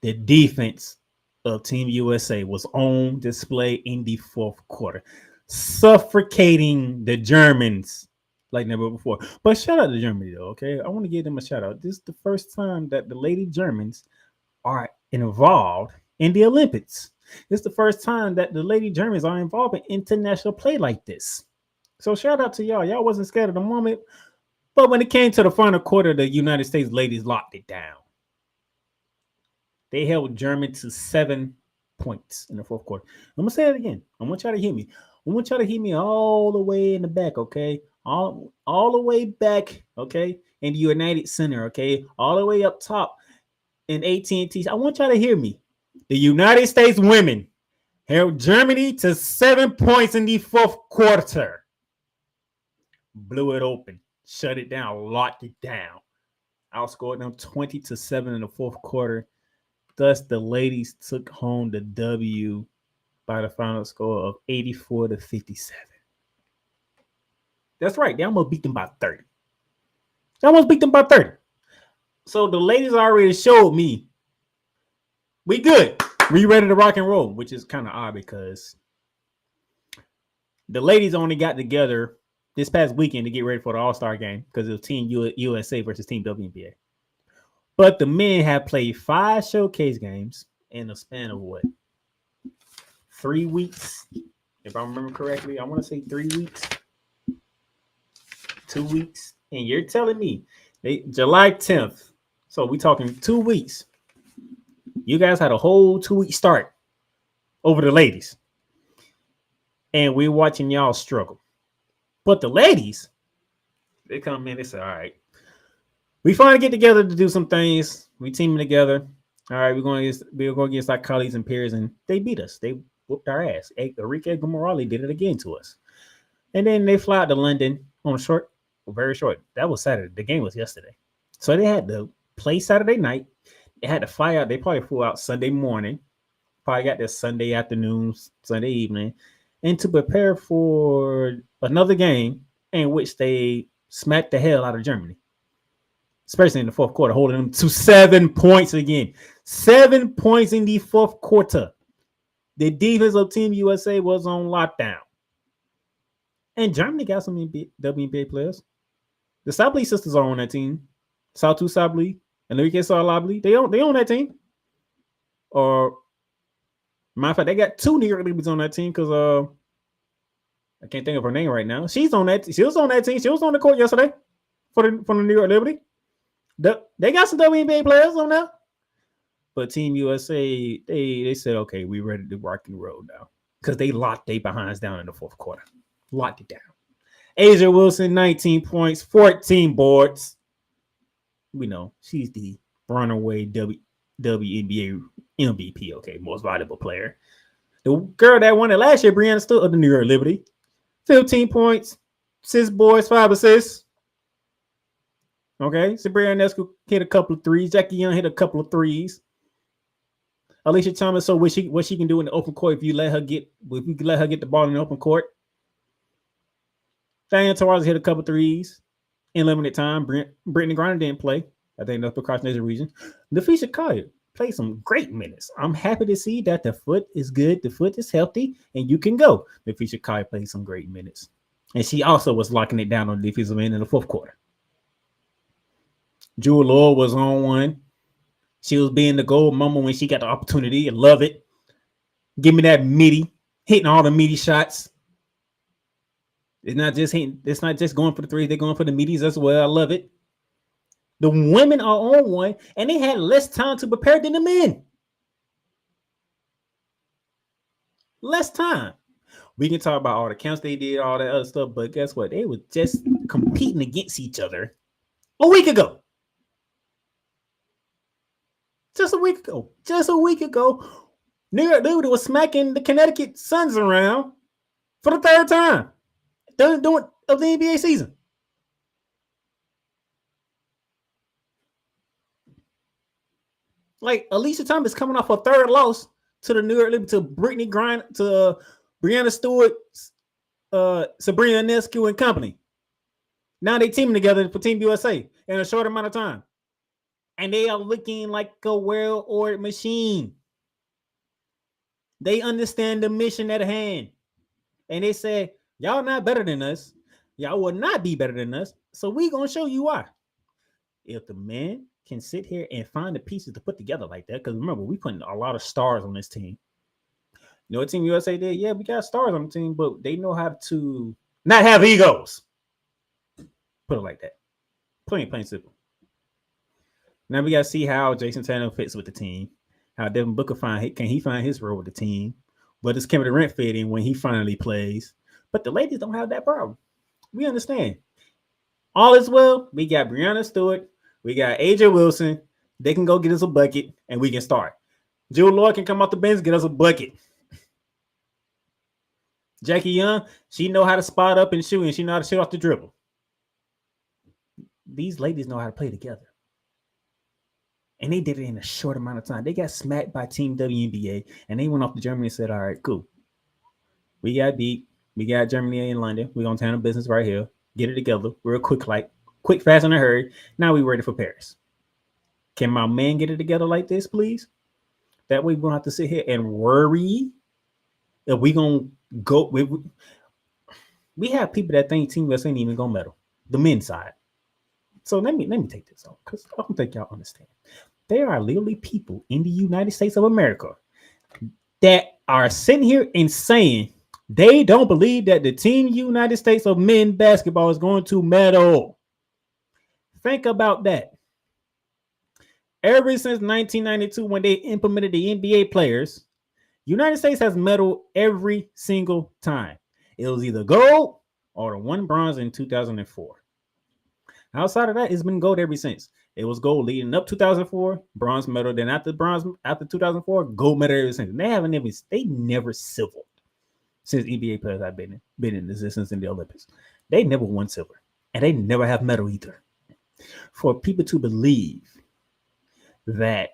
The defense of Team USA was on display in the fourth quarter, suffocating the Germans like never before. But shout out to Germany, though, okay? I want to give them a shout out. This is the first time that the Lady Germans are involved in the Olympics. This is the first time that the Lady Germans are involved in international play like this. So shout out to y'all. Y'all wasn't scared of the moment. But when it came to the final quarter, the United States ladies locked it down. They held Germany to 7 points in the fourth quarter. I'm going to say it again. I want y'all to hear me. I want y'all to hear me all the way in the back, okay? All the way back, okay? In the United Center, okay? All the way up top in AT&T. I want y'all to hear me. The United States women held Germany to 7 points in the fourth quarter. Blew it open. Shut it down. Locked it down. Outscored them 20-7 in the fourth quarter. Thus, the ladies took home the W by the final score of 84-57. That's right. They almost beat them by 30. So the ladies already showed me we good. We ready to rock and roll, which is kind of odd because the ladies only got together this past weekend to get ready for the All-Star game because it was Team USA versus Team WNBA. But the men have played 5 showcase games in a span of what? 3 weeks? If I remember correctly, I want to say 3 weeks. 2 weeks. And you're telling me July 10th. So we talking 2 weeks. You guys had a whole 2-week start over the ladies. And we're watching y'all struggle. But the ladies, they come in, they say, all right. We finally get together to do some things. We teaming together. All right, we're going against our colleagues and peers, and they beat us. They whooped our ass. Enrique Gamorala did it again to us. And then they fly out to London on very short. That was Saturday. The game was yesterday. So they had to play Saturday night. They had to fly out. They probably flew out Sunday morning. Probably got there Sunday afternoon, Sunday evening. And to prepare for another game in which they smacked the hell out of Germany. Especially in the fourth quarter, holding them to 7 points again. 7 points in the fourth quarter. The defense of Team USA was on lockdown. And Germany got some WNBA players. The Sabli sisters are on that team. Saltu Sabli, Enrique Sabli. They own that team. Or, matter of fact, they got 2 New York Liberties on that team because I can't think of her name right now. She was on that team. She was on the court yesterday for the New York Liberty. They got some WNBA players on there. But Team USA, they said, okay, we ready to rock and roll now. Because they locked their behinds down in the fourth quarter. Locked it down. Asia Wilson, 19 points, 14 boards. We know she's the runaway WNBA MVP, okay, most valuable player. The girl that won it last year, Brianna Stewart of the New York Liberty, 15 points, 6 boards, 5 assists. Okay, Sabrina Ionescu hit a couple of threes. Jackie Young hit a couple of threes. Alicia Thomas, so what she can do in the open court if you let her get the ball in the open court. Diane Taurasi hit a couple of threes in limited time. Brittany Griner didn't play. I think that's because there's a reason. Nafisha Collier played some great minutes. I'm happy to see that the foot is good, the foot is healthy, and you can go. Nafisha Collier played some great minutes. And she also was locking it down on the defensive end in the fourth quarter. Jewel Lord was on one. She was being the gold mama when she got the opportunity. I love it. Give me that meaty, hitting all the meaty shots. It's not just hitting, it's not just going for the threes, they're going for the meaties as well. I love it. The women are on one, and they had less time to prepare than the men. Less time. We can talk about all the counts they did, all that other stuff, but guess what? They were just competing against each other a week ago. Just a week ago. New York Liberty was smacking the Connecticut Suns around for the third time of the NBA season. Like Alicia Thomas coming off a third loss to the New York Liberty, to Brittany Griner, to Brianna Stewart, Sabrina Ionescu and company. Now they teaming together for Team USA in a short amount of time. And they are looking like a well-oiled machine. They understand the mission at hand. And they say, y'all not better than us. Y'all will not be better than us. So we're going to show you why. If the men can sit here and find the pieces to put together like that, because remember, we putting a lot of stars on this team. You know what Team USA did? Yeah, we got stars on the team, but they know how to not have egos. Put it like that. Plain simple. Now we got to see how Jason Tatum fits with the team. How Devin Booker can he find his role with the team? But does Kevin Durant fit in when he finally plays? But the ladies don't have that problem. We understand. All is well. We got Brianna Stewart. We got AJ Wilson. They can go get us a bucket, and we can start. Jewel Lord can come off the bench, get us a bucket. Jackie Young, she know how to spot up and shoot, and she know how to shoot off the dribble. These ladies know how to play together. And they did it in a short amount of time. They got smacked by Team WNBA, and they went off to Germany and said, all right, cool. We got beat. We got Germany in London. We're going to handle business right here. Get it together real quick, fast, and a hurry. Now we're ready for Paris. Can my man get it together like this, please? That way we don't have to sit here and worry if we're going to go. We have people that think Team USA ain't even going to medal. The men's side. So let me take this off because I don't think y'all understand. There are literally people in the United States of America that are sitting here and saying they don't believe that the Team United States of men basketball is going to medal. Think about that. Ever since 1992, when they implemented the NBA players, United States has medaled every single time. It was either gold or the one bronze in 2004. Outside of that, it's been gold ever since. It was gold leading up 2004, bronze medal. Then after 2004, gold medal ever since. And they never silvered since NBA players have been in existence in the Olympics. They never won silver, and they never have medal either. For people to believe that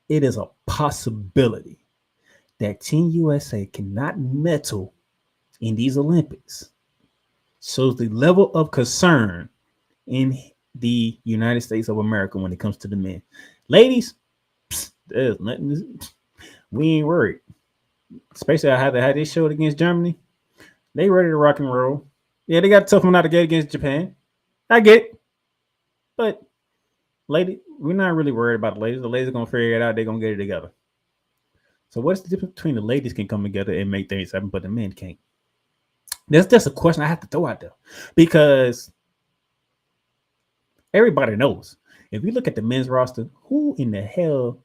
it is a possibility that Team USA cannot medal in these Olympics shows the level of concern in the United States of America when it comes to the men. Ladies, there's nothing. We ain't worried. Especially how they showed against Germany. They ready to rock and roll. Yeah, they got a tough one out to get against Japan. I get it. But, lady, we're not really worried about the ladies. The ladies are going to figure it out. They're going to get it together. So what's the difference between the ladies can come together and make things happen, but the men can't? That's just a question I have to throw out there. Because everybody knows. If you look at the men's roster, who in the hell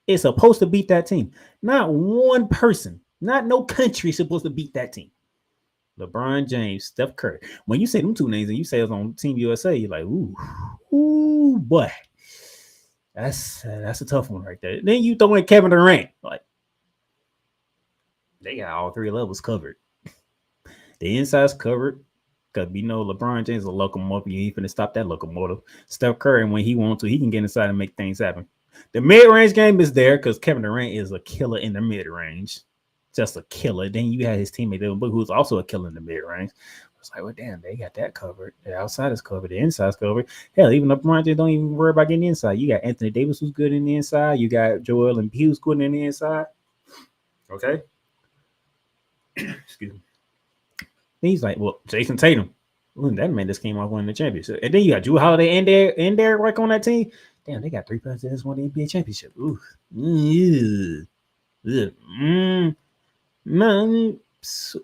is supposed to beat that team? Not one person, not no country is supposed to beat that team. LeBron James, Steph Curry. When you say them two names and you say it's on Team USA, you're like, ooh, boy. That's a tough one right there. Then you throw in Kevin Durant. Like, they got all three levels covered. The inside's covered. Because we know LeBron James is a locomotive. You ain't finna stop that locomotive. Steph Curry, when he wants to, he can get inside and make things happen. The mid-range game is there because Kevin Durant is a killer in the mid-range. Just a killer. Then you had his teammate Devin Booker, who's also a killer in the mid-range. It's like, well, damn, they got that covered. The outside is covered. The inside's covered. Hell, even LeBron James don't even worry about getting the inside. You got Anthony Davis, who's good in the inside. You got Joel Embiid, who's good in the inside. Okay? Excuse me. Then he's like, well, Jason Tatum. Ooh, that man just came off winning the championship. And then you got Jrue Holiday and Derrick White on that team. Damn, they got 3 players that just won the NBA championship. Ooh. Man,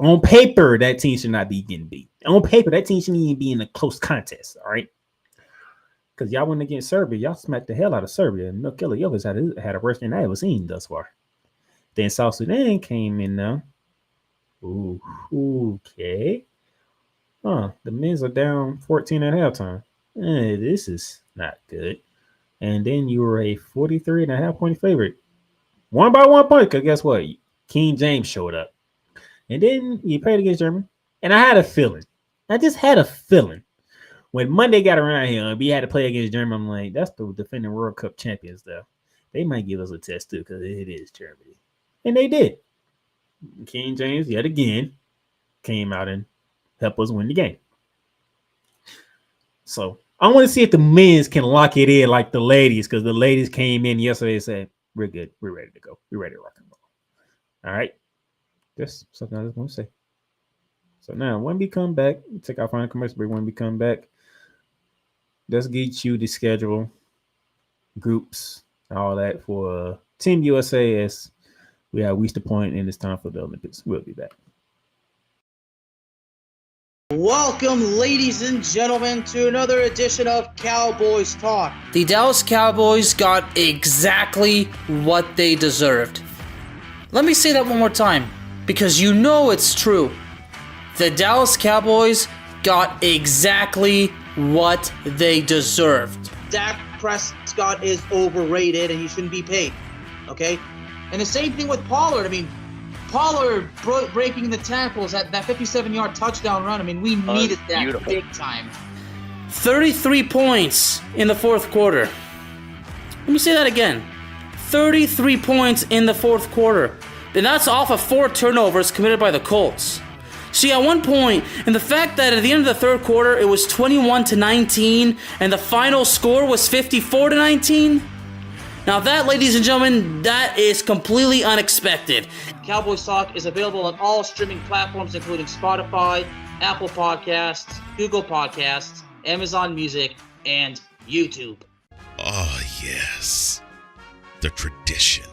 on paper, that team should not be getting beat. On paper, that team shouldn't even be in a close contest, all right? Because y'all went against Serbia. Y'all smacked the hell out of Serbia. And Nikola Jovic had a worse than I ever seen thus far. Then South Sudan came in now. Ooh, okay. The men's are down 14 at halftime. This is not good. And then you were a 43.5 point favorite. 1 by 1 point, because guess what? King James showed up. And then you played against Germany. And I had a feeling. I just had a feeling. When Monday got around here and we had to play against Germany, I'm like, that's the defending World Cup champions, though. They might give us a test, too, because it is Germany. And they did. King James, yet again, came out and helped us win the game. So I want to see if the men's can lock it in like the ladies, because the ladies came in yesterday and said, we're good. We're ready to go. We're ready to rock and roll. All right. Just something I just want to say. So now, when we come back, take our final commercial break. When we come back, let's get you the schedule, groups, all that for Team USA as we have reached the point and it's time for the Olympics. We'll be back. Welcome, ladies and gentlemen, to another edition of Cowboys Talk. The Dallas Cowboys got exactly what they deserved. Let me say that one more time, because you know it's true. The Dallas Cowboys got exactly what they deserved. Dak Prescott is overrated and he shouldn't be paid, okay? And the same thing with Pollard. I mean, Pollard breaking the tackles at that 57-yard touchdown run. I mean, we needed that big time. 33 points in the fourth quarter. Let me say that again. 33 points in the fourth quarter. And that's off of 4 turnovers committed by the Colts. See, at one point, and the fact that at the end of the third quarter, it was 21-19, and the final score was 54-19. Now that, ladies and gentlemen, that is completely unexpected. Cowboys Talk is available on all streaming platforms, including Spotify, Apple Podcasts, Google Podcasts, Amazon Music, and YouTube. Oh, yes. The tradition,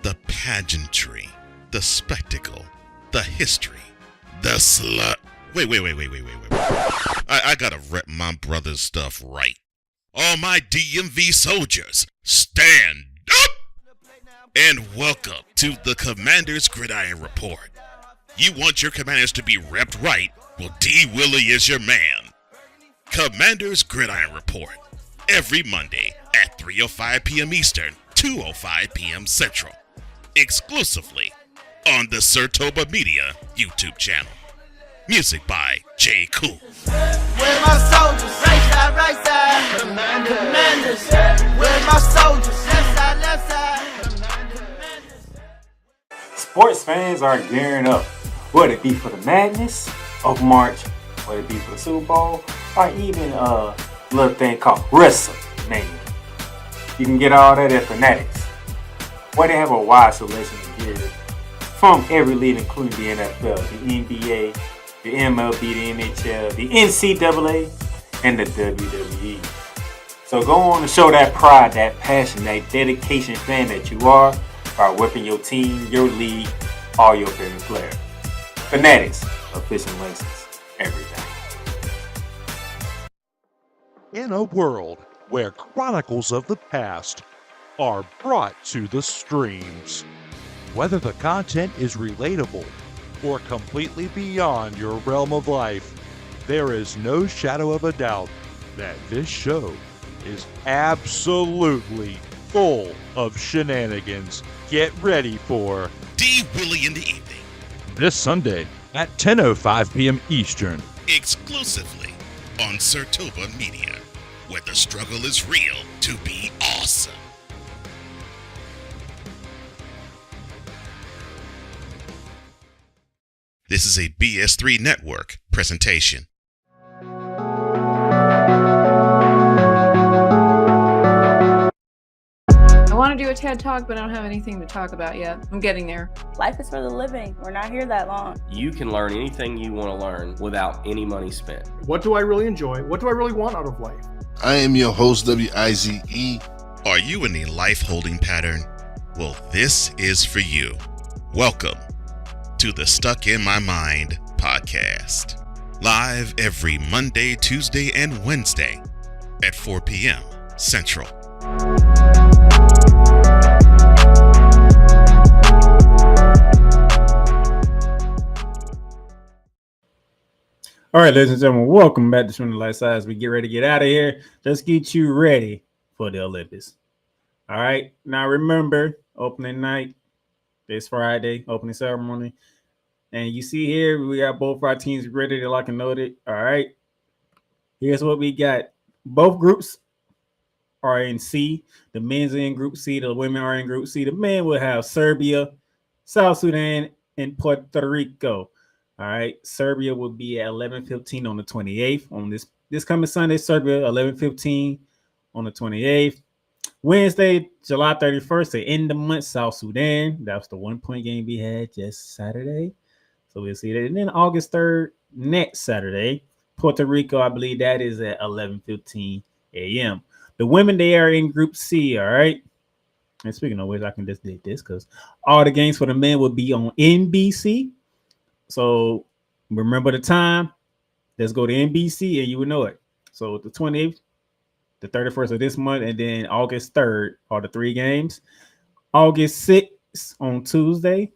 the pageantry, the spectacle, the history, the slut. Wait. I gotta rep my brother's stuff right. All my DMV soldiers, stand up! And welcome to the Commander's Gridiron Report. You want your commanders to be repped right? Well, D. Willie is your man. Commander's Gridiron Report. Every Monday at 3:05 p.m. Eastern, 2:05 p.m. Central. Exclusively on the Sertoba Media YouTube channel. Music by J. Cool. Where's my soldiers? Right side. Commanders. Where's my soldiers? Left side. Sports fans are gearing up, whether it be for the madness of March, whether it be for the Super Bowl, or even a little thing called WrestleMania. You can get all that at Fanatics, where they have a wide selection of gear from every league, including the NFL, the NBA, the MLB, the NHL, the NCAA, and the WWE. So go on and show that pride, that passion, that dedication fan that you are by whipping your team, your league, all your favorite players. Fanatics, official license, everything. In a world where chronicles of the past are brought to the streams, whether the content is relatable, or completely beyond your realm of life, there is no shadow of a doubt that this show is absolutely full of shenanigans. Get ready for D. Willie in the evening, this Sunday at 10:05 p.m. Eastern. exclusively on Sertoba Media, where the struggle is real to be awesome. This is a BS3 Network presentation. I want to do a TED Talk, but I don't have anything to talk about yet. I'm getting there. Life is for the living. We're not here that long. You can learn anything you want to learn without any money spent. What do I really enjoy? What do I really want out of life? I am your host, WIZE. Are you in a life holding pattern? Well, this is for you. Welcome to the Stuck in My Mind podcast. Live every Monday, Tuesday, and Wednesday at 4 p.m. Central. All right, ladies and gentlemen, welcome back to Swing the Light Side as we get ready to get out of here. Let's get you ready for the Olympics. All right, now remember, opening night this Friday, opening ceremony. And you see here, we got both our teams ready to lock and load it. All right, here's what we got. Both groups are in C. The men's are in Group C. The women are in Group C. The men will have Serbia, South Sudan, and Puerto Rico. All right, Serbia will be at 11:15 on the 28th. On this coming Sunday, Serbia 11:15 on the 28th. Wednesday, July 31st, to end the month, South Sudan. That's the 1-point game we had just Saturday. So we'll see that. And then August 3rd, next Saturday, Puerto Rico, I believe that is at 11:15 a.m. The women, they are in Group C, all right? And speaking of which, I can just do this because all the games for the men will be on NBC. So remember the time. Let's go to NBC and you will know it. So the 28th, the 31st of this month, and then August 3rd are the three games. August 6th on Tuesday,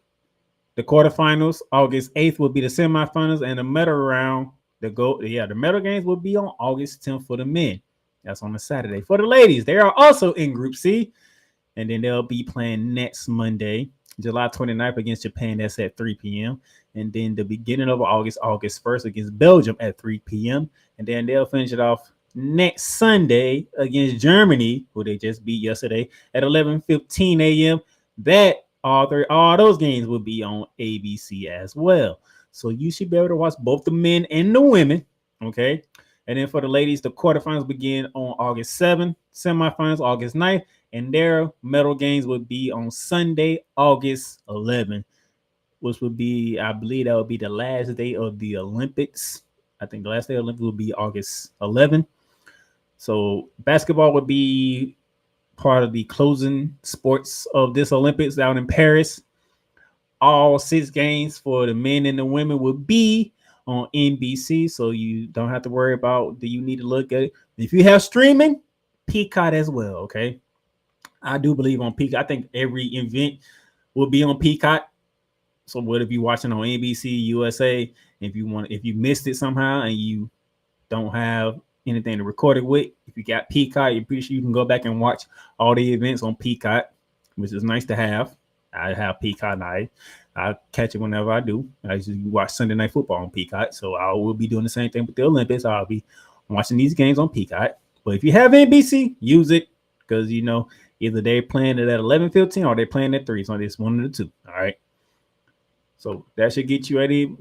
the quarterfinals. August 8th will be the semifinals, and the medal round. The medal games will be on August 10th for the men. That's on a Saturday. For the ladies, they are also in Group C, and then they'll be playing next Monday, July 29th against Japan. That's at 3 p.m. And then the beginning of August 1st against Belgium at 3 p.m. And then they'll finish it off next Sunday against Germany, who they just beat yesterday, at 11:15 a.m. That all those games will be on ABC as well. So you should be able to watch both the men and the women. Okay. And then for the ladies, the quarterfinals begin on August 7th, semifinals August 9th, and their medal games will be on Sunday, August 11th, which would be, I believe that would be the last day of the Olympics. I think the last day of the Olympics will be August 11th. So basketball would be part of the closing sports of this Olympics out in Paris. All 6 games for the men and the women will be on NBC, so you don't have to worry about do you need to look at it. If you have streaming, Peacock as well, okay? I do believe on Peacock. I think every event will be on Peacock. So what if you're watching on NBC USA, if you missed it somehow and you don't have anything to record it with, if you got Peacock, you're pretty sure you can go back and watch all the events on Peacock, which is nice to have. I have Peacock night. I catch it whenever I do. I usually watch Sunday Night Football on Peacock, so I will be doing the same thing with the Olympics. I'll be watching these games on Peacock. But if you have NBC, use it because either they're playing it at 11:15 or they're playing at 3. So it's one of the two. All right. So that should get you ready.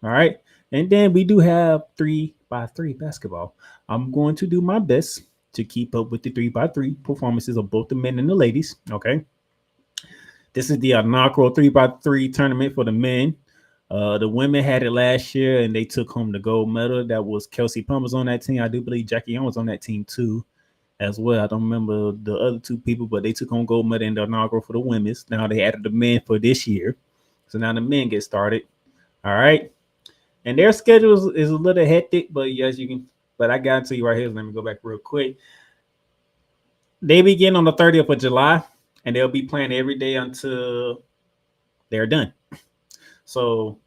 All right. And then we do have 3x3 basketball. I'm going to do my best to keep up with the 3x3 performances of both the men and the ladies. Okay. This is the inaugural 3x3 tournament for the men. The women had it last year and they took home the gold medal. That was Kelsey Plum was on that team. I do believe Jackie Young was on that team too as well. I don't remember the other two people, but they took home gold medal in the inaugural for the women's. Now they added the men for this year. So now the men get started. All right. And their schedule is a little hectic, but I got to you right here. Let me go back real quick. They begin on the 30th of July, and they'll be playing every day until they're done. So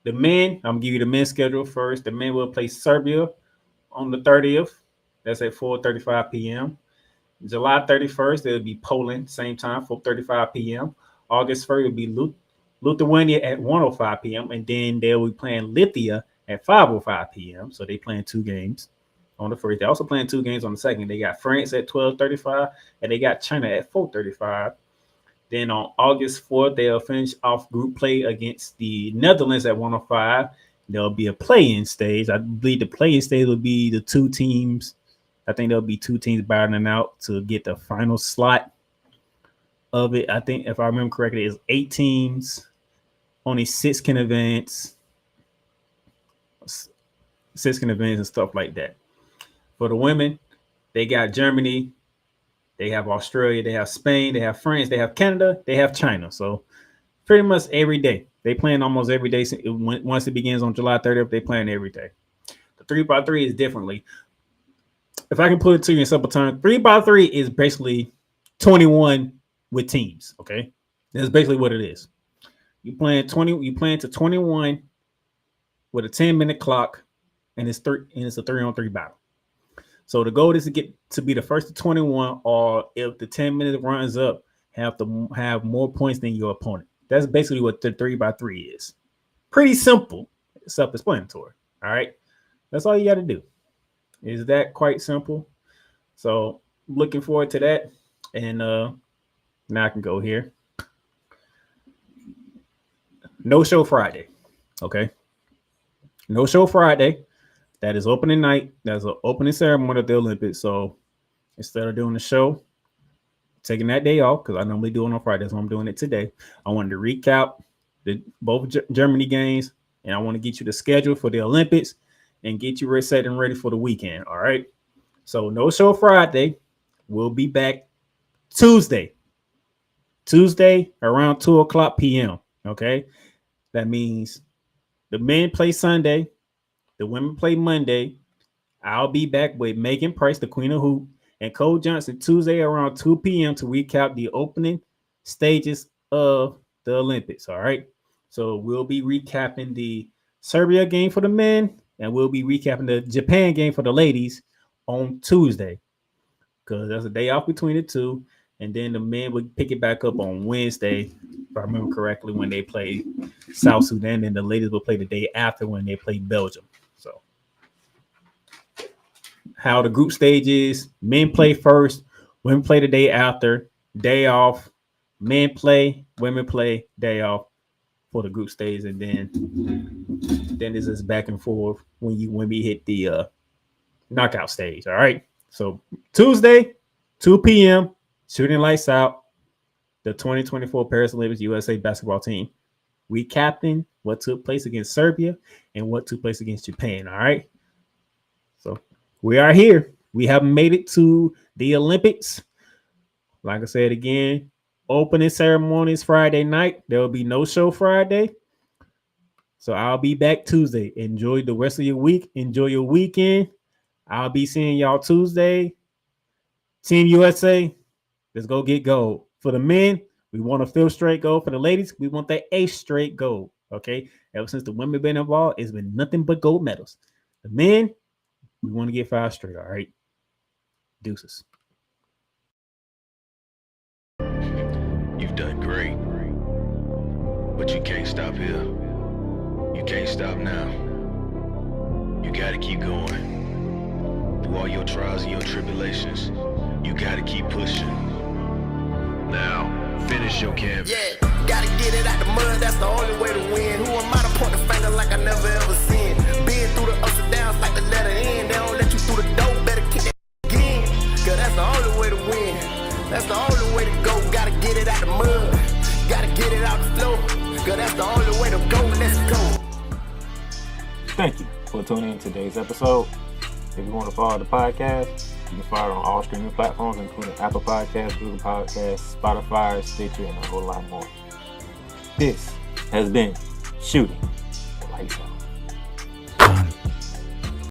The men, I'm gonna give you the men's schedule first. The men will play Serbia on the 30th. That's at 4:35 p.m. July 31st, it'll be Poland, same time, 4:35 p.m. August 1st will be Lithuania at 1:05 p.m. And then they'll be playing Lithuania at 5:05 p.m. So they playing 2 games on the first. They're also playing 2 games on the second. They got France at 12:35 and they got China at 4:35. Then on August 4th, they'll finish off group play against the Netherlands at 1:05. There'll be a play-in stage. I believe the play-in stage will be the 2 teams. I think there'll be 2 teams battling out to get the final slot of it. I think, if I remember correctly, it's 8 teams. Only 6 can advance. 6 can advance and stuff like that. For the women, they got Germany, they have Australia, they have Spain, they have France, they have Canada, they have China. So pretty much every day. They playing almost every day. Once it begins on July 30th, they playing every day. The 3x3 is differently. If I can put it to you in simple terms, 3x3 is basically 21 with teams. Okay, that's basically what it is. You playing to 21 with a 10-minute clock, and it's a 3-on-3 battle. So the goal is to get to be the first to 21, or if the 10 minutes runs up, have to have more points than your opponent. That's basically what the 3x3 is. Pretty simple, self-explanatory. All right, that's all you got to do. Is that quite simple? So looking forward to that. And now I can go here. No show Friday. Okay. No show Friday. That is opening night. That's an opening ceremony of the Olympics. So instead of doing the show, taking that day off, because I normally do it on Friday, so I'm doing it today. I wanted to recap both Germany games, and I want to get you the schedule for the Olympics and get you set and ready for the weekend. All right. So no show Friday. We'll be back Tuesday around 2:00 p.m. Okay. That means the men play Sunday, the women play Monday. I'll be back with Megan Price, the Queen of Hoop, and Cole Johnson Tuesday around 2 p.m. to recap the opening stages of the Olympics. All right. So we'll be recapping the Serbia game for the men, and we'll be recapping the Japan game for the ladies on Tuesday, because that's a day off between the two. And then the men will pick it back up on Wednesday, if I remember correctly, when they play South Sudan. And the ladies will play the day after when they play Belgium. So how the group stage is: men play first, women play the day after, day off. Men play, women play, day off for the group stage. And then this is back and forth when we hit the knockout stage. All right. So Tuesday, 2 p.m., shooting lights out, the 2024 Paris Olympics USA basketball team. Recapping what took place against Serbia and what took place against Japan. All right. So we are here. We have made it to the Olympics. Like I said again, opening ceremonies Friday night. There will be no show Friday. So I'll be back Tuesday. Enjoy the rest of your week. Enjoy your weekend. I'll be seeing y'all Tuesday. Team USA, let's go get gold. For the men, we want a 5th straight gold. For the ladies, we want that 8th straight gold. Okay. Ever since the women been involved, it's been nothing but gold medals. The men, we want to get 5 straight. All right. Deuces. You've done great. But you can't stop here. You can't stop now. You gotta keep going. Through all your trials and your tribulations, you gotta keep pushing. Now, finish your canvas. Yeah, gotta get it out the mud, that's the only way to win. Who am I to point the finger like I never ever seen? Been through the ups and downs like the letter N. They don't let you through the door, better kick that again. Cause that's the only way to win. That's the only way to go. Gotta get it out the mud. Gotta get it out the floor. Cause that's the only way to go. Let's go. Thank you for tuning in to today's episode. If you want to follow the podcast, you can follow it on all streaming platforms, including Apple Podcasts, Google Podcasts, Spotify, Stitcher, and a whole lot more. This has been Shooting Lights Out.